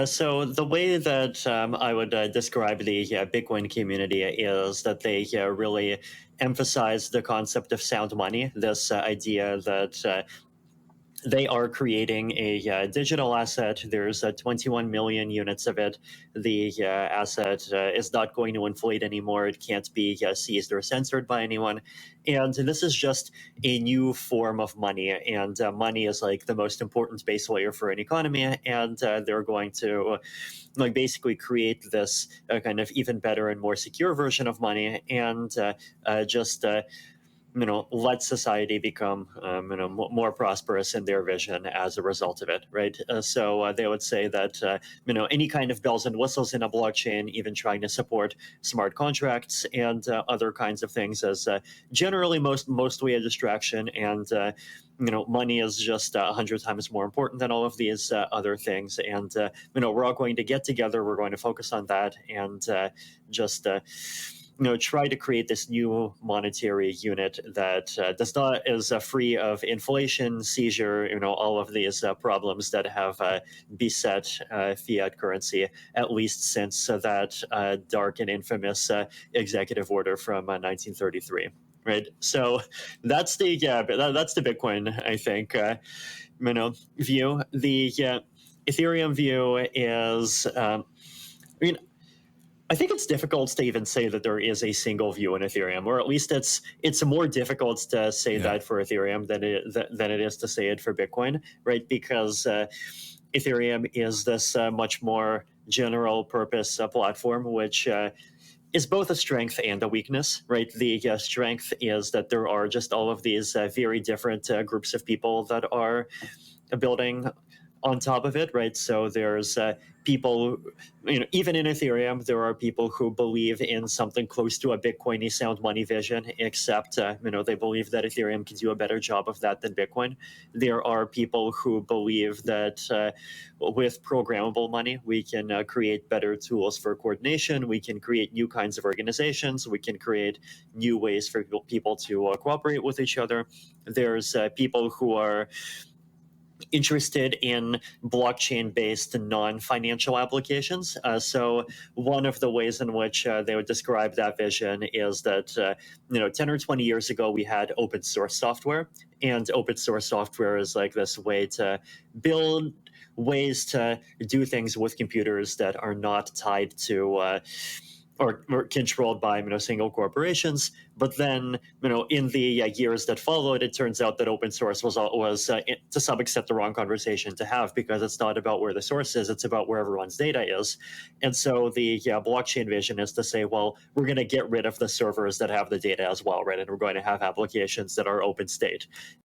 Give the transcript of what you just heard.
So the way that I would describe the Bitcoin community is that they really emphasize the concept of sound money. This idea that they are creating a digital asset. There's 21 million units of it. The asset is not going to inflate anymore. It can't be seized or censored by anyone. And this is just a new form of money. And money is like the most important base layer for an economy. And they're going to like basically create this kind of even better and more secure version of money, and just let society become more prosperous in their vision as a result of it, right? So they would say that any kind of bells and whistles in a blockchain, even trying to support smart contracts and other kinds of things, as generally mostly a distraction, and money is just 100 times more important than all of these other things. And we're all going to get together. We're going to focus on that, and just try to create this new monetary unit that does not is free of inflation, seizure, all of these problems that have beset fiat currency, at least since that dark and infamous executive order from 1933. Right, so that's the that's the Bitcoin, I think, view. The Ethereum view is, I mean, I think it's difficult to even say that there is a single view in Ethereum, or at least it's more difficult to say Yeah. that for Ethereum than it is to say it for Bitcoin, right? Because Ethereum is this much more general purpose platform, which is both a strength and a weakness, right? The strength is that there are just all of these very different groups of people that are building on top of it, right? So there's people, even in Ethereum, there are people who believe in something close to a Bitcoiny sound money vision, except, they believe that Ethereum can do a better job of that than Bitcoin. There are people who believe that with programmable money, we can create better tools for coordination. We can create new kinds of organizations. We can create new ways for people to cooperate with each other. There's people who are interested in blockchain-based non-financial applications. So one of the ways in which they would describe that vision is that 10 or 20 years ago we had open source software, and open source software is like this way to build ways to do things with computers that are not tied to or controlled by single corporations. But then in the years that followed, it turns out that open source was to some extent the wrong conversation to have, because it's not about where the source is, it's about where everyone's data is. And so the blockchain vision is to say, well, we're going to get rid of the servers that have the data as well, right? And we're going to have applications that are open state.